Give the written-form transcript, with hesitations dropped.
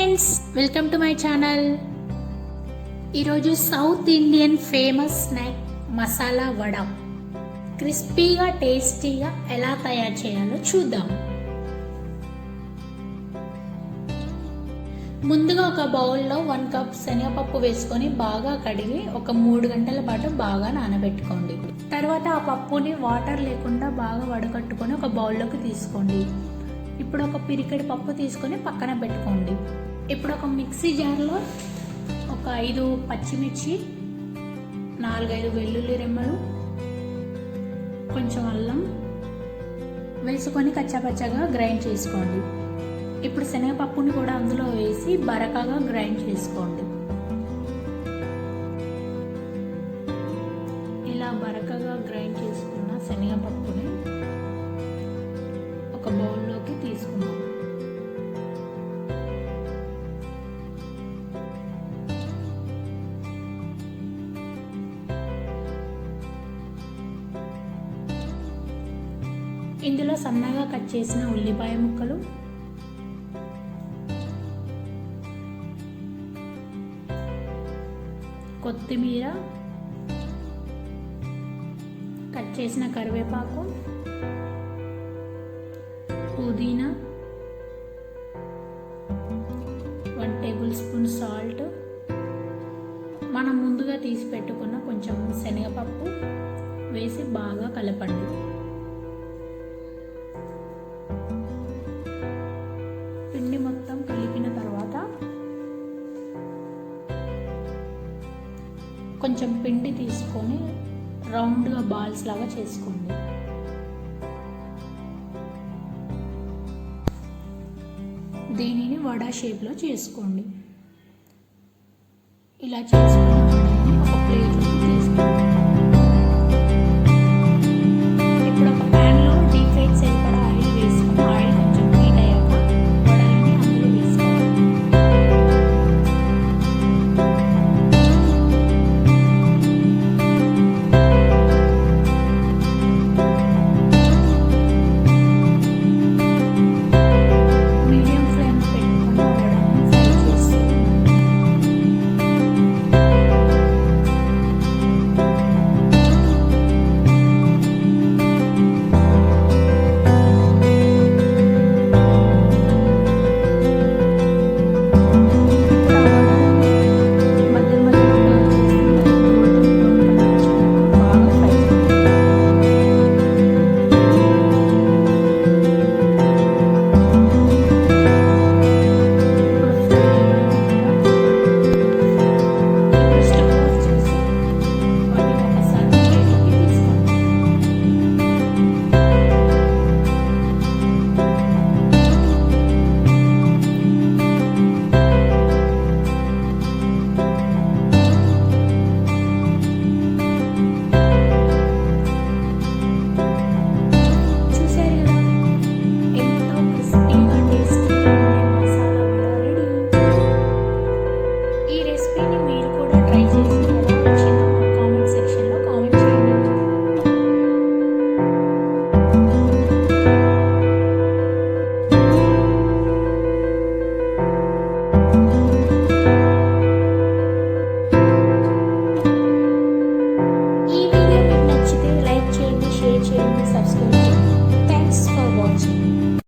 Friends, welcome to my channel. ఈరోజు south Indian famous snack masala vada క్రిస్పీగా టేస్టీగా ఎలా తయారు చేయాలో చూద్దాం. ముందుగా ఒక బౌల్లో 1 కప్ శనగపప్పు వేసుకొని బాగా కడిగి ఒక 3 గంటల పాటు బాగా నానబెట్టుకోండి. తర్వాత ఆ పప్పుని వాటర్ లేకుండా బాగా వడకట్టుకొని ఒక బౌల్లోకి తీసుకోండి. ఇప్పుడు ఒక పిరికెడు పప్పు తీసుకొని పక్కన పెట్టుకోండి. ఇప్పుడు ఒక మిక్సీ జార్లో ఒక 5 పచ్చిమిర్చి, 4-5 వెల్లుల్లి రెమ్మలు, కొంచెం అల్లం వేసుకొని కచ్చాపచ్చాగా గ్రైండ్ చేసుకోండి. ఇప్పుడు శనగపప్పుని కూడా అందులో వేసి బరకగా గ్రైండ్ చేసుకోండి. ఇలా బరకగా గ్రైండ్ చేసుకున్న శనగపప్పుని ఒక బౌల్లోకి తీసుకుందాం. ఇందులో సన్నగా కట్ చేసిన ఉల్లిపాయ ముక్కలు, కొత్తిమీర, కట్ చేసిన కరివేపాకు, పుదీనా, 1 టేబుల్ స్పూన్ సాల్ట్, మనం ముందుగా తీసి పెట్టుకున్న కొంచెం శనగపప్పు వేసి బాగా కలపండి. పిండి మొత్తం కలిపిన తర్వాత కొంచెం పిండి తీసుకొని రౌండ్గా బాల్స్ లాగా చేసుకోండి. దీనిని వడ షేప్లో చేసుకోండి. ఇలా చేసుకున్న